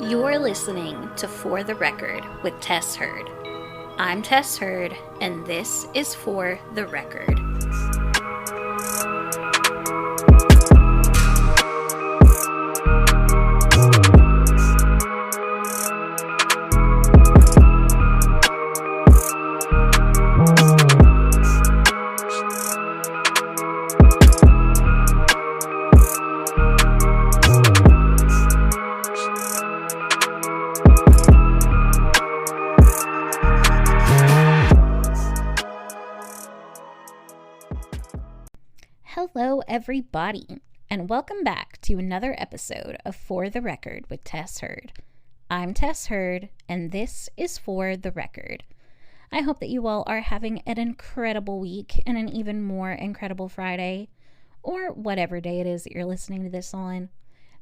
You're listening to For the Record with Tess Heard. I'm Tess Heard, and this is For the Record. Hello, everybody, and welcome back to another episode of For the Record with Tess Heard. I'm Tess Heard, and this is For the Record. I hope that you all are having an incredible week and an even more incredible Friday, or whatever day it is that you're listening to this on.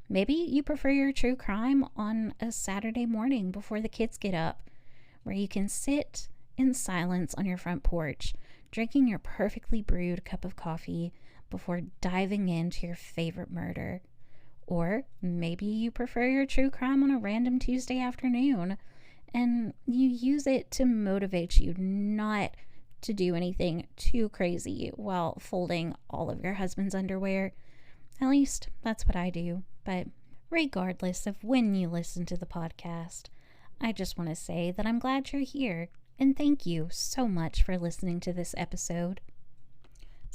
Maybe you prefer your true crime on a Saturday morning before the kids get up, where you can sit in silence on your front porch, drinking your perfectly brewed cup of coffee before diving into your favorite murder. Or maybe you prefer your true crime on a random Tuesday afternoon and you use it to motivate you not to do anything too crazy while folding all of your husband's underwear. At least that's what I do. But regardless of when you listen to the podcast, I just want to say that I'm glad you're here and thank you so much for listening to this episode.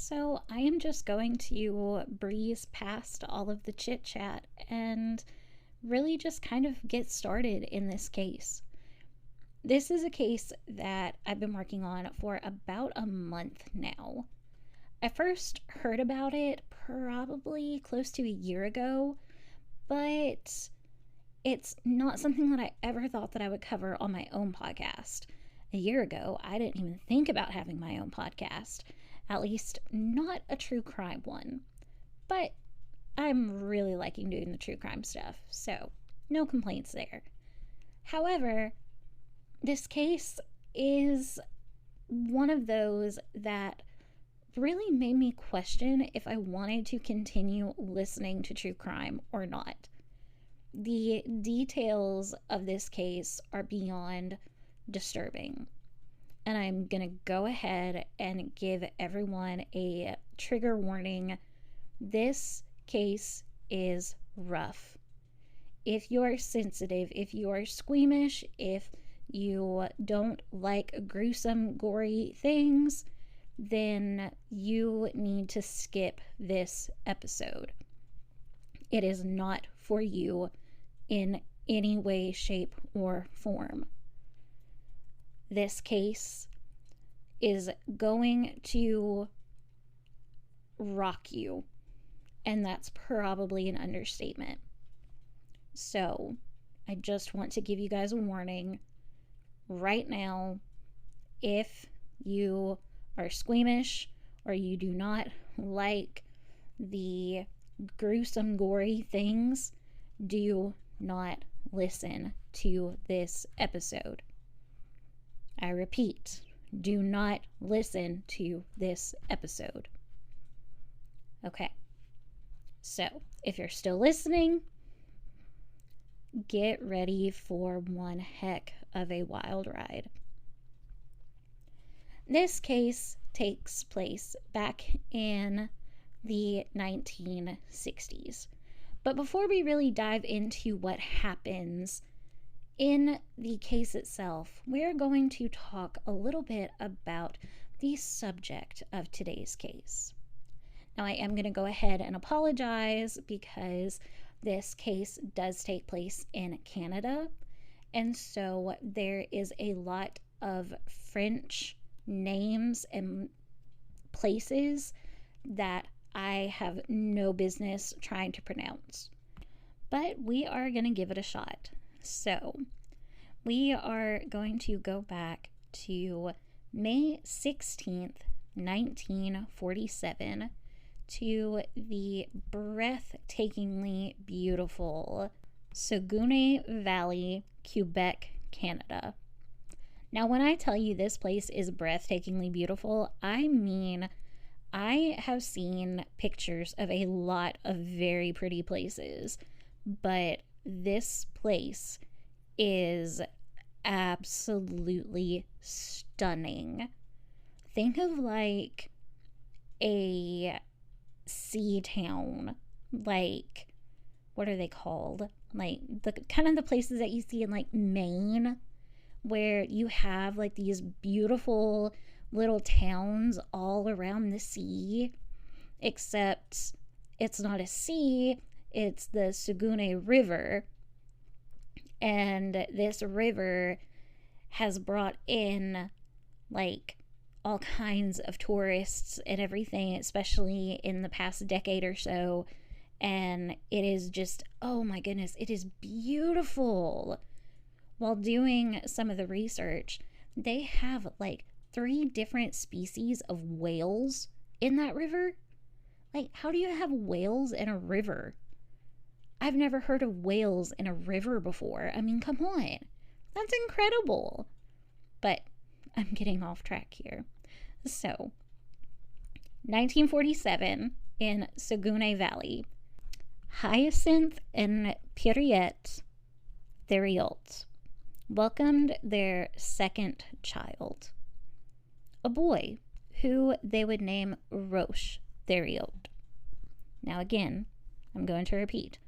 So I am just going to breeze past all of the chit chat and really just kind of get started in this case. This is a case that I've been working on for about a month now. I first heard about it probably close to a year ago, but it's not something that I ever thought that I would cover on my own podcast. A year ago, I didn't even think about having my own podcast. At least not a true crime one. But I'm really liking doing the true crime stuff, so no complaints there. However, this case is one of those that really made me question if I wanted to continue listening to true crime or not. The details of this case are beyond disturbing. And I'm going to go ahead and give everyone a trigger warning. This case is rough. If you're sensitive, if you're squeamish, if you don't like gruesome, gory things, then you need to skip this episode. It is not for you in any way, shape, or form. This case is going to rock you, and that's probably an understatement. So, I just want to give you guys a warning right now. If you are squeamish or you do not like the gruesome, gory things, do not listen to this episode. I repeat, do not listen to this episode. Okay, so if you're still listening, get ready for one heck of a wild ride. This case takes place back in the 1960s. But before we really dive into what happens in the case itself, we're going to talk a little bit about the subject of today's case. Now, I am going to go ahead and apologize because this case does take place in Canada, and so there is a lot of French names and places that I have no business trying to pronounce. But we are going to give it a shot. So, we are going to go back to May 16th, 1947, to the breathtakingly beautiful Saguenay Valley, Quebec, Canada. Now, when I tell you this place is breathtakingly beautiful, I mean I have seen pictures of a lot of very pretty places, but this place is absolutely stunning. Think of like a sea town, like, what are they called? Like the kind of the places that you see in like Maine, where you have like these beautiful little towns all around the sea, except it's not a sea, it's the Saguenay River. And this river has brought in like all kinds of tourists and everything, especially in the past decade or so. And it is just, oh my goodness, it is beautiful. While doing some of the research, they have like 3 different species of whales in that river. Like, how do you have whales in a river? I've never heard of whales in a river before. I mean, come on. That's incredible. But I'm getting off track here. So, 1947 in Saguenay Valley, Hyacinth and Pierrette Theriault welcomed their second child, a boy who they would name Roch Theriault. Now again, I'm going to repeat.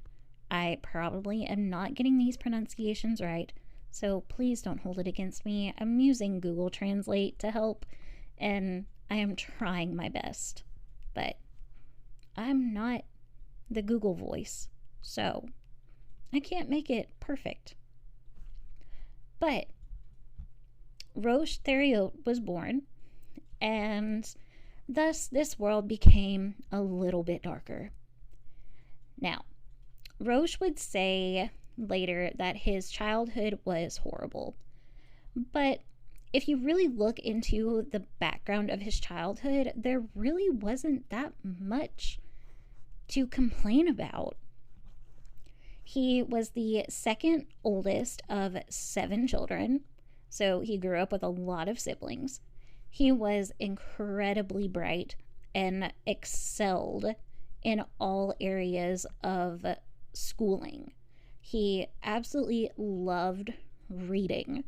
I probably am not getting these pronunciations right, so please don't hold it against me. I'm using Google Translate to help, and I am trying my best. But I'm not the Google voice, so I can't make it perfect. But Roch Theriault was born, and thus this world became a little bit darker. Now, Roch would say later that his childhood was horrible, but if you really look into the background of his childhood, there really wasn't that much to complain about. He was the second oldest of 7 children, so he grew up with a lot of siblings. He was incredibly bright and excelled in all areas of schooling. He absolutely loved reading.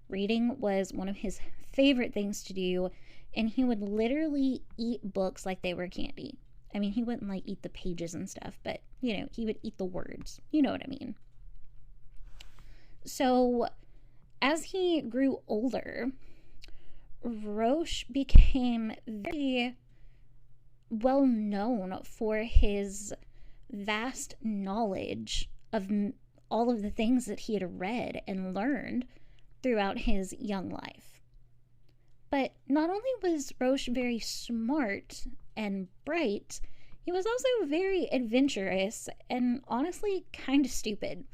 Reading was one of his favorite things to do, and he would literally eat books like they were candy. I mean, he wouldn't like eat the pages and stuff, but he would eat the words. You know what I mean? So as he grew older, Roch became very well known for his vast knowledge of all of the things that he had read and learned throughout his young life. But not only was Roch very smart and bright, he was also very adventurous and honestly kind of stupid.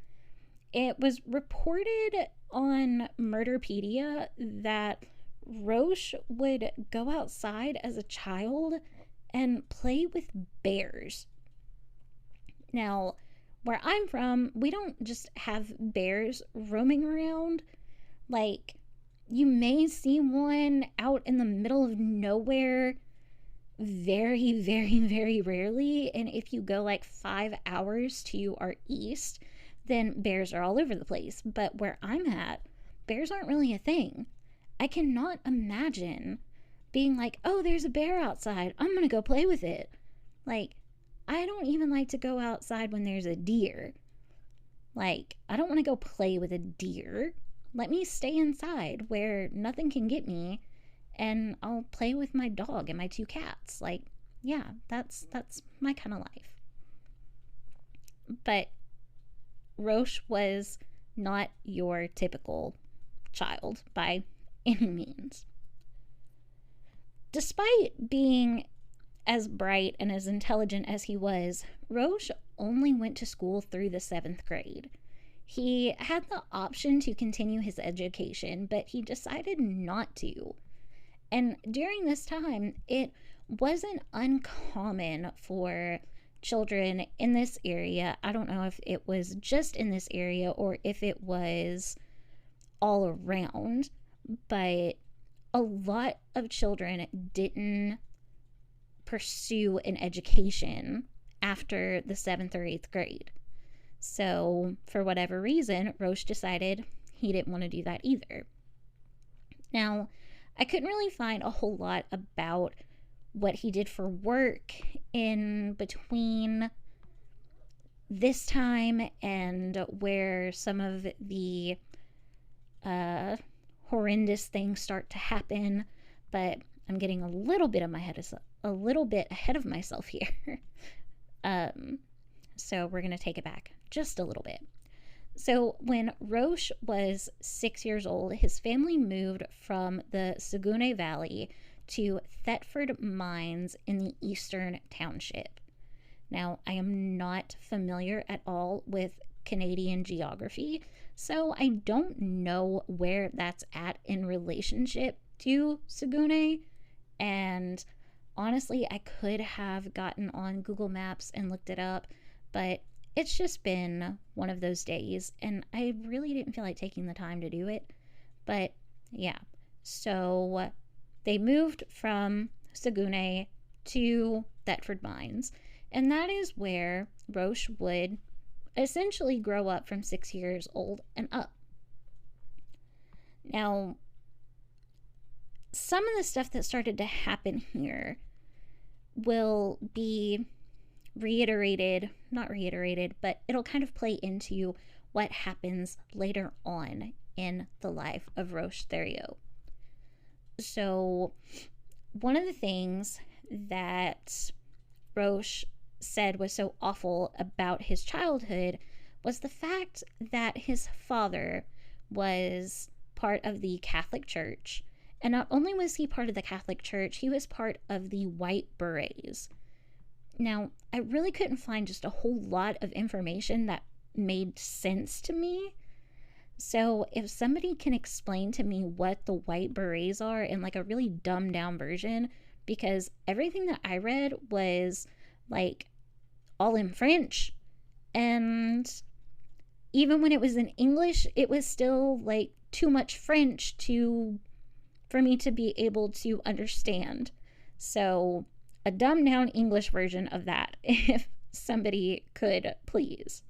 It was reported on Murderpedia that Roch would go outside as a child and play with bears. Now, where I'm from, we don't just have bears roaming around. Like, you may see one out in the middle of nowhere very, very, very rarely. And if you go like 5 hours to our east, then bears are all over the place. But where I'm at, bears aren't really a thing. I cannot imagine being like, oh, there's a bear outside, I'm gonna go play with it. Like, I don't even like to go outside when there's a deer. Like, I don't want to go play with a deer. Let me stay inside where nothing can get me, and I'll play with my dog and my 2 cats. Like, yeah, that's my kind of life. But Roch was not your typical child by any means. Despite being as bright and as intelligent as he was, Roch only went to school through the 7th grade. He had the option to continue his education, but he decided not to. And during this time, it wasn't uncommon for children in this area. I don't know if it was just in this area or if it was all around, but a lot of children didn't pursue an education after the 7th or 8th grade. So for whatever reason, Roch decided he didn't want to do that either. Now, I couldn't really find a whole lot about what he did for work in between this time and where some of the horrendous things start to happen, but I'm getting a little bit ahead of myself here. So we're going to take it back just a little bit. So when Roch was 6 years old, his family moved from the Saguenay Valley to Thetford Mines in the Eastern Township. Now, I am not familiar at all with Canadian geography, so I don't know where that's at in relationship to Saguenay. And honestly, I could have gotten on Google Maps and looked it up, but it's just been one of those days, and I really didn't feel like taking the time to do it. But yeah, so they moved from Saguenay to Thetford Mines, and that is where Roch would essentially grow up from 6 years old and up. Now, some of the stuff that started to happen here will be not reiterated, but it'll kind of play into what happens later on in the life of Roch Theriault. So, one of the things that Roch said was so awful about his childhood was the fact that his father was part of the Catholic Church. And not only was he part of the Catholic Church, he was part of the White Berets. Now, I really couldn't find just a whole lot of information that made sense to me. So if somebody can explain to me what the White Berets are in like a really dumbed down version, because everything that I read was like all in French, and even when it was in English, it was still like too much French for me to be able to understand. So a dumbed down English version of that, if somebody could please.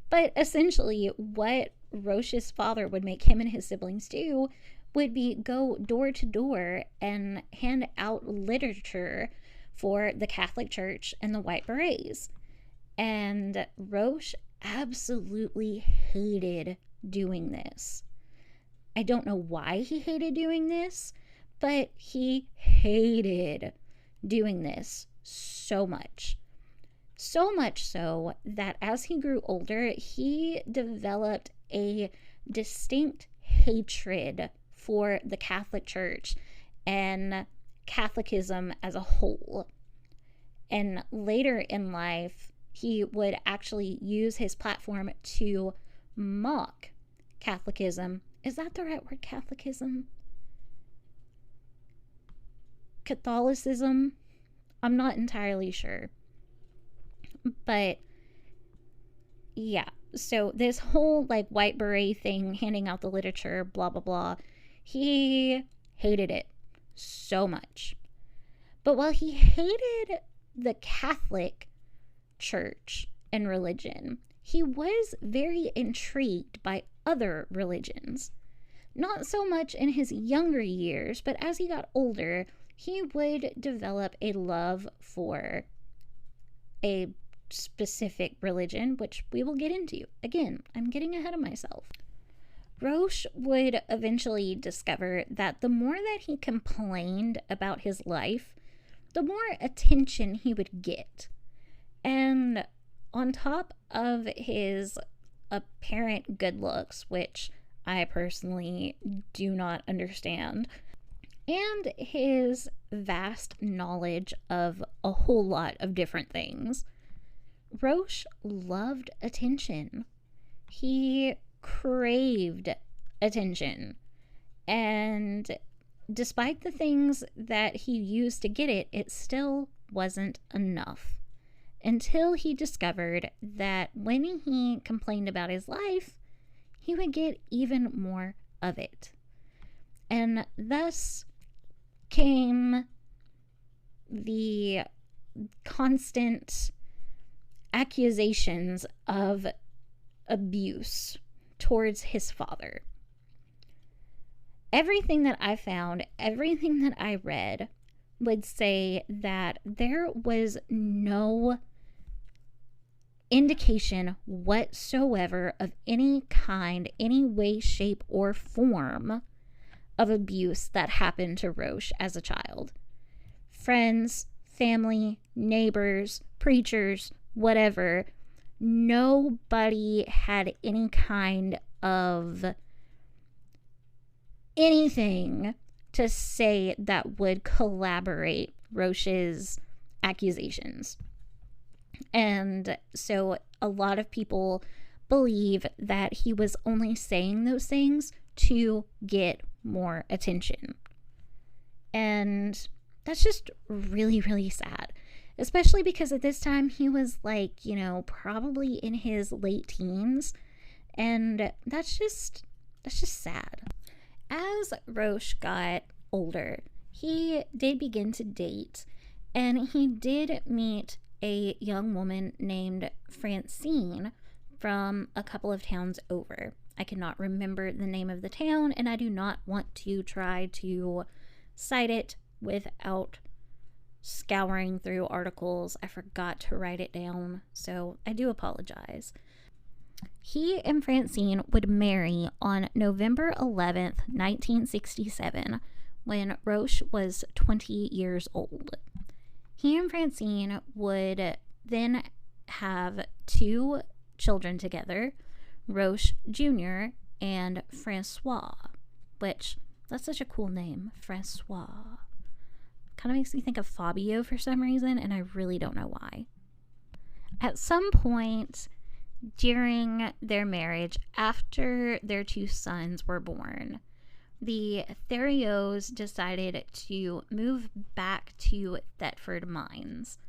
But essentially, what Roch's father would make him and his siblings do would be go door to door and hand out literature for the Catholic Church and the White Berets. And Roch absolutely hated doing this. I don't know why he hated doing this, but he hated doing this so much. So much so that as he grew older, he developed a distinct hatred for the Catholic Church and Catholicism as a whole. And later in life, he would actually use his platform to mock Catholicism. Is that the right word, Catholicism? Catholicism? I'm not entirely sure. But yeah, so this whole like White Beret thing, handing out the literature, blah, blah, blah, he hated it so much. But while he hated the Catholic Church and religion, he was very intrigued by other religions. Not so much in his younger years, but as he got older, he would develop a love for a specific religion, which we will get into. Again, I'm getting ahead of myself. Roch would eventually discover that the more that he complained about his life, the more attention he would get. And on top of his apparent good looks, which I personally do not understand, and his vast knowledge of a whole lot of different things, Roch loved attention. He craved attention. And despite the things that he used to get it, it still wasn't enough. Until he discovered that when he complained about his life, he would get even more of it. And thus came the constant accusations of abuse towards his father. Everything that I found, everything that I read would say that there was no indication whatsoever of any kind, any way, shape, or form of abuse that happened to Roch as a child. Friends, family, neighbors, preachers, whatever, nobody had any kind of anything to say that would corroborate Roch's accusations. And so a lot of people believe that he was only saying those things to get more attention. And that's just really, really sad. Especially because at this time he was like, probably in his late teens. And that's just sad. As Roch got older, he did begin to date, and he did meet a young woman named Francine from a couple of towns over. I cannot remember the name of the town, and I do not want to try to cite it without scouring through articles. I forgot to write it down, so I do apologize. He and Francine would marry on November 11th, 1967, when Roch was 20 years old. He and Francine would then have 2 children together, Roch Jr. and Francois, which, that's such a cool name, Francois. Kind of makes me think of Fabio for some reason, and I really don't know why. At some point during their marriage, after their 2 sons were born, the Theriaults decided to move back to Thetford Mines.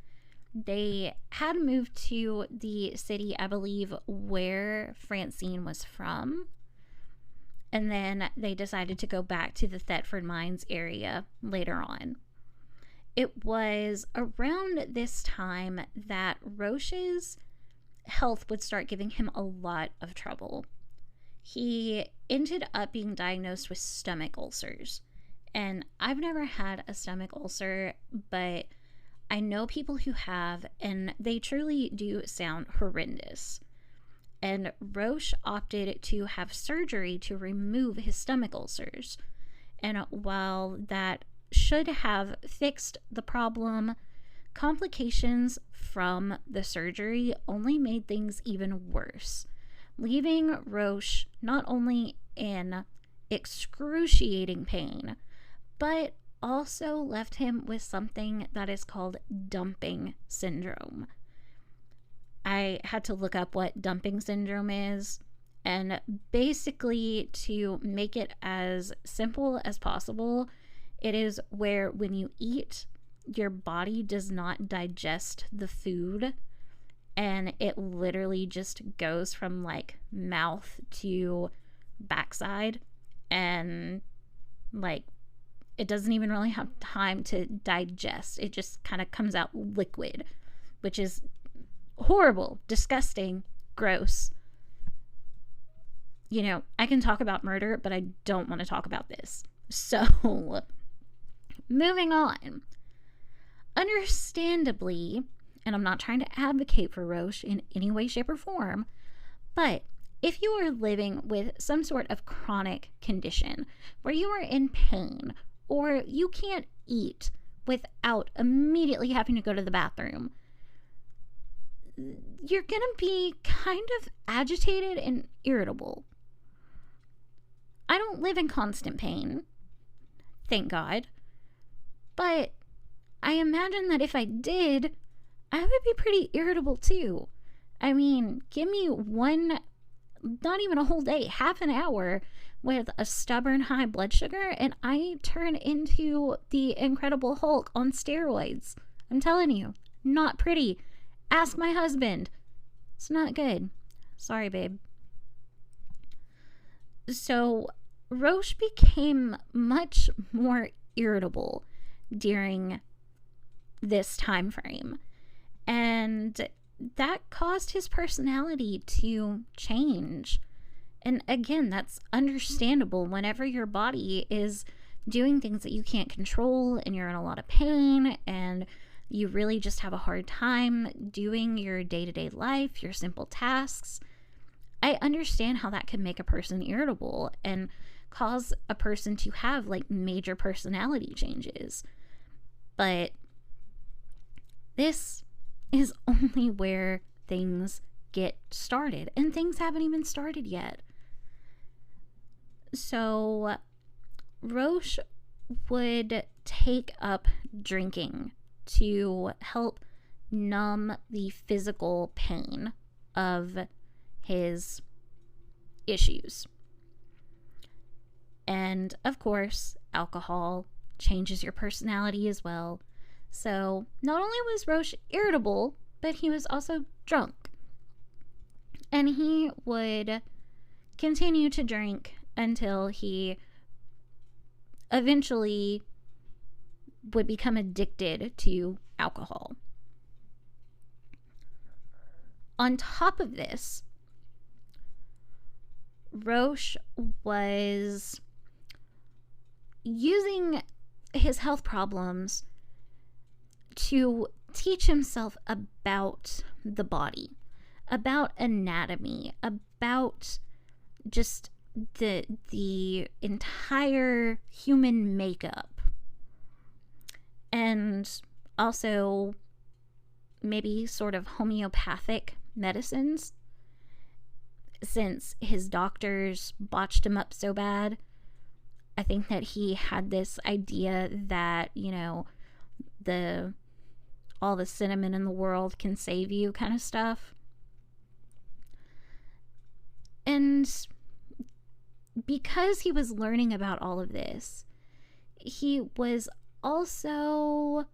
They had moved to the city, I believe, where Francine was from, and then they decided to go back to the Thetford Mines area later on. It was around this time that Roch's health would start giving him a lot of trouble. He ended up being diagnosed with stomach ulcers. And I've never had a stomach ulcer, but I know people who have, and they truly do sound horrendous. And Roch opted to have surgery to remove his stomach ulcers. And while that should have fixed the problem, complications from the surgery only made things even worse, leaving Roch not only in excruciating pain, but also left him with something that is called dumping syndrome. I had to look up what dumping syndrome is, and basically, to make it as simple as possible, it is where when you eat, your body does not digest the food, and it literally just goes from like mouth to backside, and like it doesn't even really have time to digest. It just kind of comes out liquid, which is horrible, disgusting, gross. I can talk about murder, but I don't want to talk about this. So, moving on. Understandably, and I'm not trying to advocate for Roch in any way, shape, or form, but if you are living with some sort of chronic condition where you are in pain or you can't eat without immediately having to go to the bathroom, you're going to be kind of agitated and irritable. I don't live in constant pain, thank God, but I imagine that if I did, I would be pretty irritable too. I mean, give me one, not even a whole day, half an hour with a stubborn high blood sugar, and I turn into the Incredible Hulk on steroids. I'm telling you, not pretty. Ask my husband. It's not good. Sorry, babe. So, Roch became much more irritable during this time frame. And that caused his personality to change. And again, that's understandable whenever your body is doing things that you can't control and you're in a lot of pain and you really just have a hard time doing your day-to-day life, your simple tasks. I understand how that can make a person irritable and cause a person to have like major personality changes. But this is only where things get started, and things haven't even started yet. So Roch would take up drinking to help numb the physical pain of his issues. And of course, alcohol changes your personality as well. So not only was Roch irritable, but he was also drunk. And he would continue to drink until he eventually would become addicted to alcohol. On top of this, Roch was using his health problems to teach himself about the body, about anatomy, about just the entire human makeup, and also maybe sort of homeopathic medicines, since his doctors botched him up so bad. I think that he had this idea that, you know, all the cinnamon in the world can save you kind of stuff. And because he was learning about all of this, he was also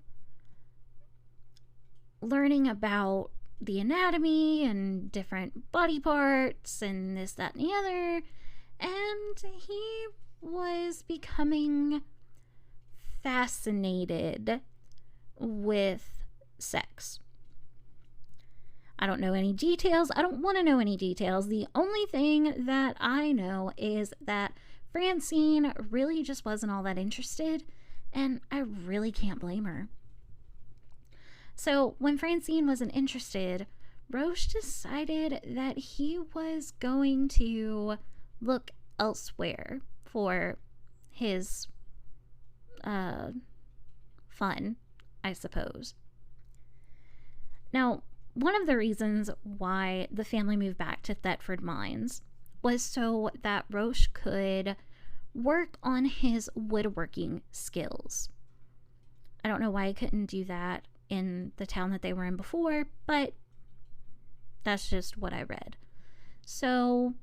learning about the anatomy and different body parts and this, that, and the other. And he was becoming fascinated with sex. I don't know any details. I don't want to know any details. The only thing that I know is that Francine really just wasn't all that interested, and I really can't blame her. So when Francine wasn't interested, Roch decided that he was going to look elsewhere for his fun, I suppose. Now, one of the reasons why the family moved back to Thetford Mines was so that Roch could work on his woodworking skills. I don't know why he couldn't do that in the town that they were in before, but that's just what I read. So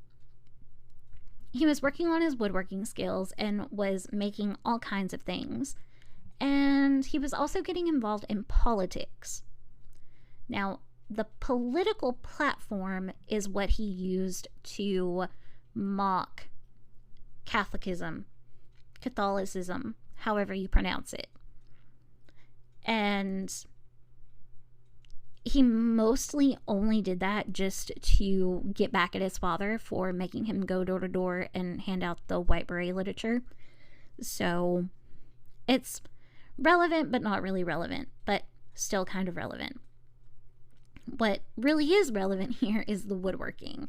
he was working on his woodworking skills and was making all kinds of things. And he was also getting involved in politics. Now, the political platform is what he used to mock Catholicism, however you pronounce it. And he mostly only did that just to get back at his father for making him go door to door and hand out the white beret literature. So it's relevant, but not really relevant, but still kind of relevant. What really is relevant here is the woodworking.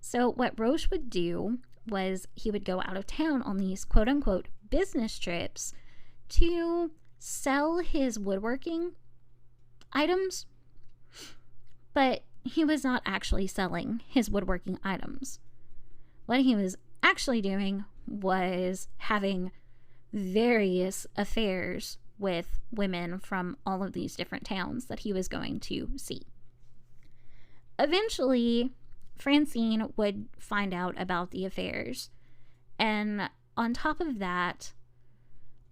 So what Roch would do was he would go out of town on these quote-unquote business trips to sell his woodworking items, but he was not actually selling his woodworking items. What he was actually doing was having various affairs with women from all of these different towns that he was going to see. Eventually, Francine would find out about the affairs, and on top of that,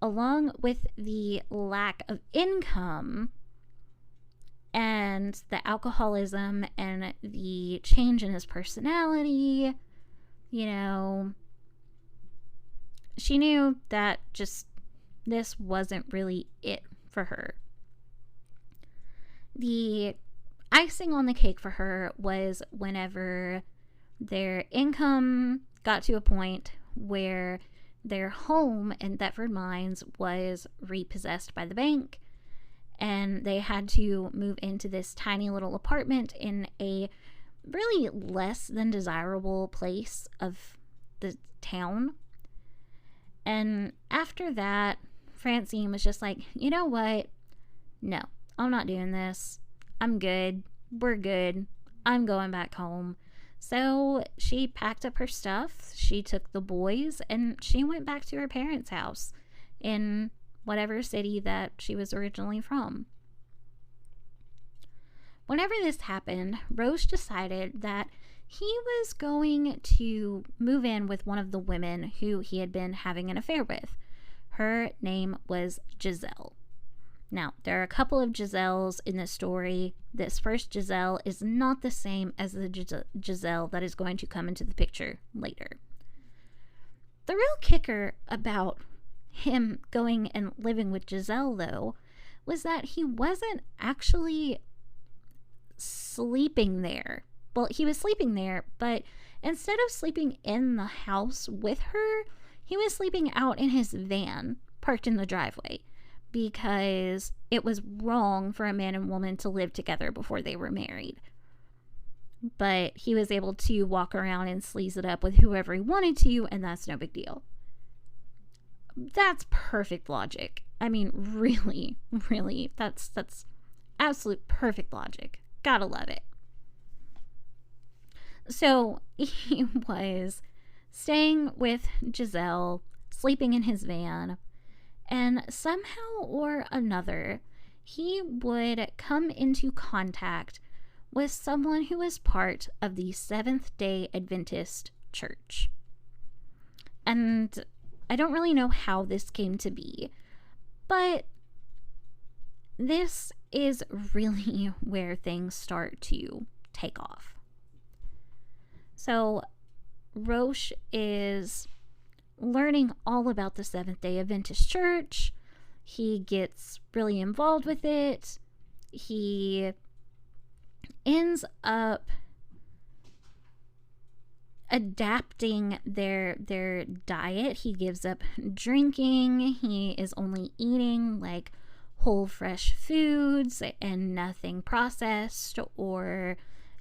along with the lack of income and the alcoholism and the change in his personality, you know, she knew that just this wasn't really it for her. The icing on the cake for her was whenever their income got to a point where their home in Thetford Mines was repossessed by the bank, and they had to move into this tiny little apartment in a really less than desirable place of the town. And after that, Francine was just like, you know what? No, I'm not doing this. I'm good. We're good. I'm going back home. So she packed up her stuff, she took the boys, and she went back to her parents' house in whatever city that she was originally from. Whenever this happened, Roch decided that he was going to move in with one of the women who he had been having an affair with. Her name was Giselle. Now, there are a couple of Giselles in this story. This first Giselle is not the same as the Giselle that is going to come into the picture later. The real kicker about him going and living with Giselle, though, was that he wasn't actually sleeping there. Well, he was sleeping there, but instead of sleeping in the house with her, he was sleeping out in his van parked in the driveway, because it was wrong for a man and woman to live together before they were married. But he was able to walk around and sleaze it up with whoever he wanted to, and that's no big deal. That's perfect logic. I mean, really, that's absolute perfect logic. Gotta love it. So he was staying with Giselle, sleeping in his van, and somehow or another, he would come into contact with someone who was part of the Seventh Day Adventist Church. And I don't really know how this came to be, but this is really where things start to take off. So Roch is learning all about the Seventh Day Adventist Church. He gets really involved with it. He ends up adapting their diet. He gives up drinking. He is only eating like whole fresh foods and nothing processed, or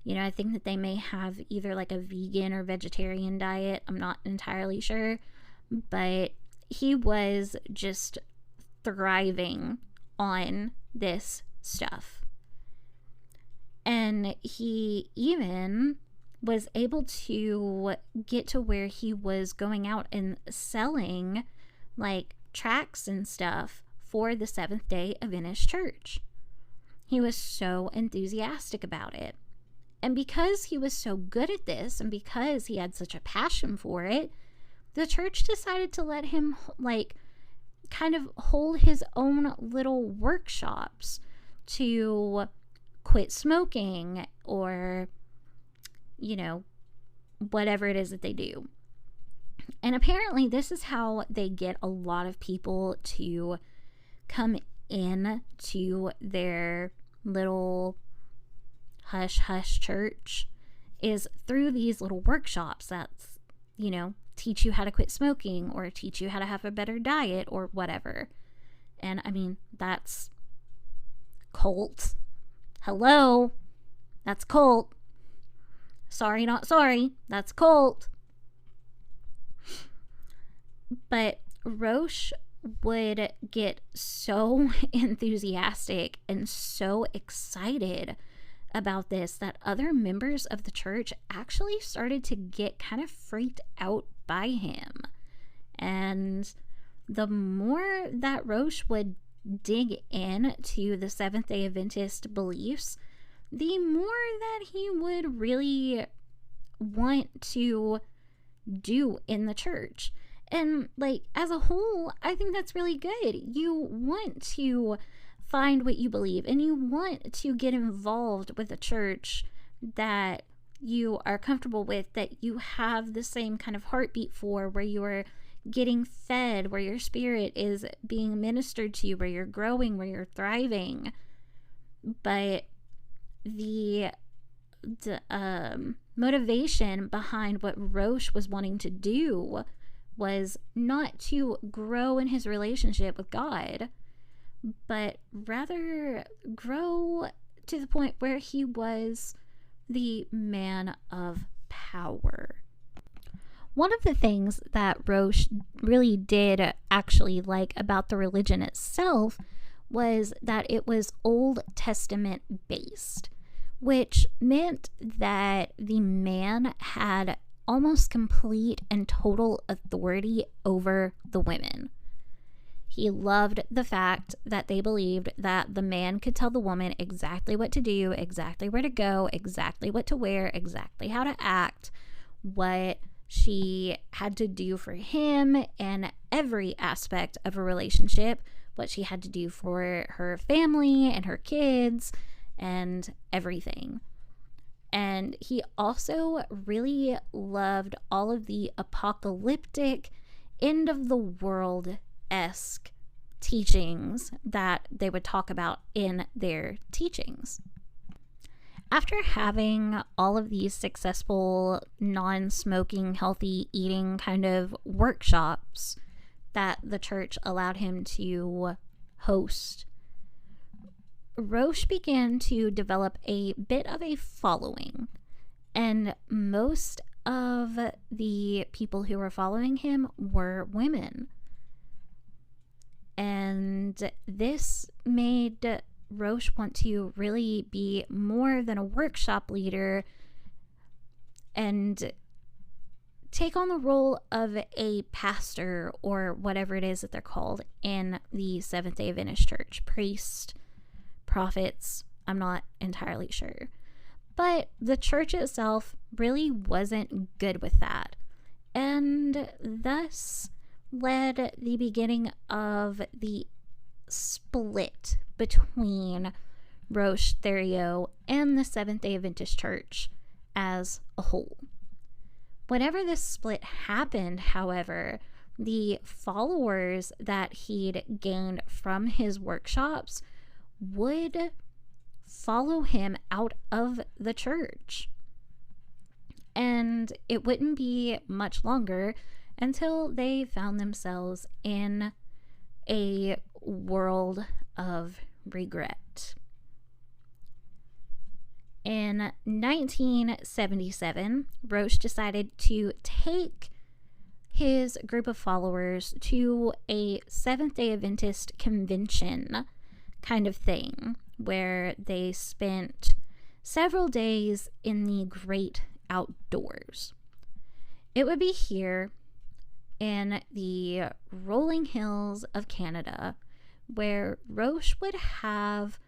I think that they may have either like a vegan or vegetarian diet. I'm not entirely sure. But he was just thriving on this stuff. And he even was able to get to where he was going out and selling like tracts and stuff for the Seventh Day Adventist Church. He was so enthusiastic about it. And because he was so good at this, and because he had such a passion for it, the church decided to let him like kind of hold his own little workshops to quit smoking, or whatever it is that they do. And apparently this is how they get a lot of people to come in to their little hush church, is through these little workshops that's teach you how to quit smoking, or teach you how to have a better diet, or whatever. And I mean, that's cult. Hello, that's cult. Sorry, not sorry, that's cult. But Roch would get so enthusiastic and so excited about this that other members of the church actually started to get kind of freaked out by him. And the more that Roch would dig into the Seventh Day Adventist beliefs, the more that he would really want to do in the church. And like, as a whole, I think that's really good. You want to find what you believe, and you want to get involved with a church that you are comfortable with, that you have the same kind of heartbeat for, where you are getting fed, where your spirit is being ministered to, where you're growing, where you're thriving. But the motivation behind what Roch was wanting to do was not to grow in his relationship with God, but rather grow to the point where he was the man of power. One of the things that Roch really did actually like about the religion itself was that it was Old Testament based, which meant that the man had almost complete and total authority over the women. He loved the fact that they believed that the man could tell the woman exactly what to do, exactly where to go, exactly what to wear, exactly how to act, what she had to do for him in every aspect of a relationship, what she had to do for her family and her kids and everything. And he also really loved all of the apocalyptic, end of the world-esque teachings that they would talk about in their teachings. After having all of these successful non-smoking, healthy eating kind of workshops that the church allowed him to host, Roch began to develop a bit of a following, and most of the people who were following him were women. And this made Roch want to really be more than a workshop leader and take on the role of a pastor, or whatever it is that they're called in the Seventh Day Adventist Church. Priest, prophets, I'm not entirely sure. But the church itself really wasn't good with that, and thus led the beginning of the split between Roch Theriault and the Seventh Day Adventist Church as a whole. Whenever this split happened, however, the followers that he'd gained from his workshops would follow him out of the church. And it wouldn't be much longer until they found themselves in a world of regret. In 1977, Roch decided to take his group of followers to a Seventh Day Adventist convention kind of thing, where they spent several days in the great outdoors. It would be here in the rolling hills of Canada, where Roch would have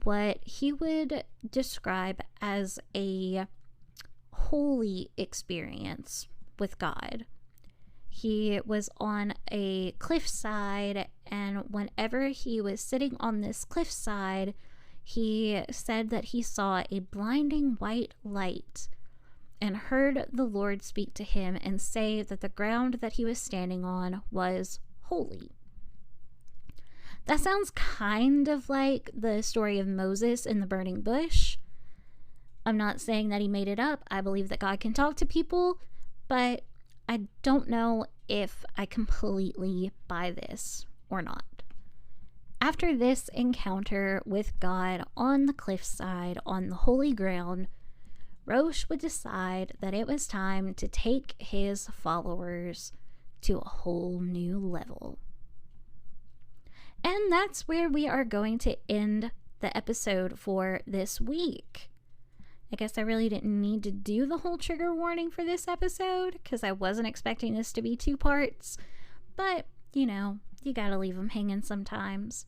what he would describe as a holy experience with God. He was on a cliffside, and whenever he was sitting on this cliffside, he said that he saw a blinding white light and heard the Lord speak to him and say that the ground that he was standing on was holy. That sounds kind of like the story of Moses in the burning bush. I'm not saying that he made it up. I believe that God can talk to people, but I don't know if I completely buy this or not. After this encounter with God on the cliffside, on the holy ground, Roch would decide that it was time to take his followers to a whole new level. And that's where we are going to end the episode for this week. I guess I really didn't need to do the whole trigger warning for this episode, because I wasn't expecting this to be 2 parts. But, you gotta leave them hanging sometimes.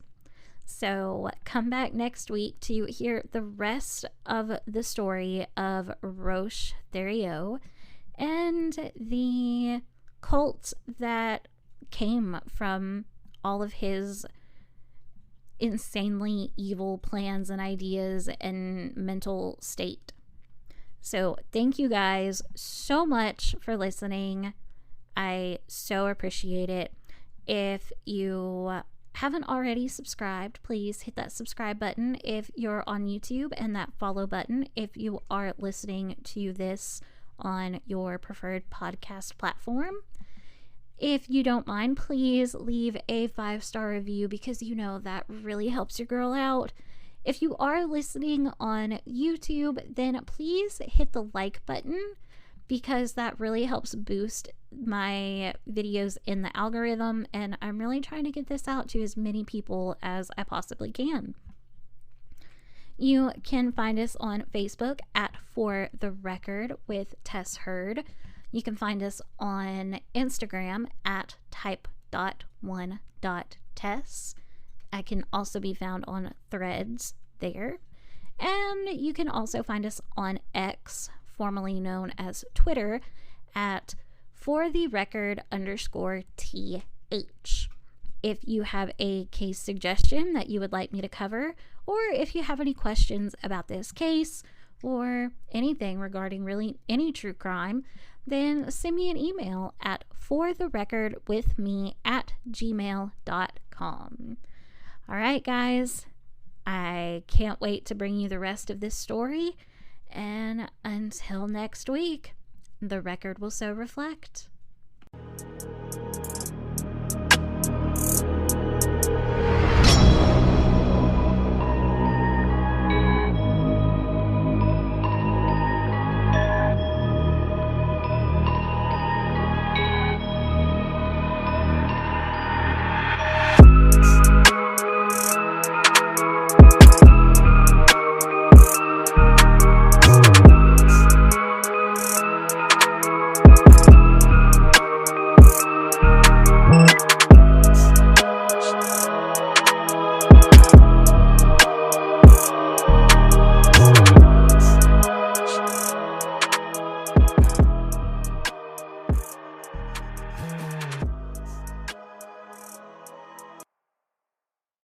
So come back next week to hear the rest of the story of Roch Theriault and the cult that came from all of his insanely evil plans and ideas and mental state. So thank you guys so much for listening. I so appreciate it. If you haven't already subscribed, please hit that subscribe button if you're on YouTube, and that follow button if you are listening to this on your preferred podcast platform. If you don't mind, please leave a 5-star review, because that really helps your girl out. If you are listening on YouTube, then please hit the like button, because that really helps boost my videos in the algorithm, and I'm really trying to get this out to as many people as I possibly can. You can find us on Facebook at For the Record with Tess Heard. You can find us on Instagram at type.1.tess. I can also be found on Threads there. And you can also find us on X, formerly known as Twitter, at fortherecord_th. If you have a case suggestion that you would like me to cover, or if you have any questions about this case or anything regarding really any true crime, then send me an email at fortherecordwithme@gmail.com. All right, guys, I can't wait to bring you the rest of this story, and until next week, the record will so reflect.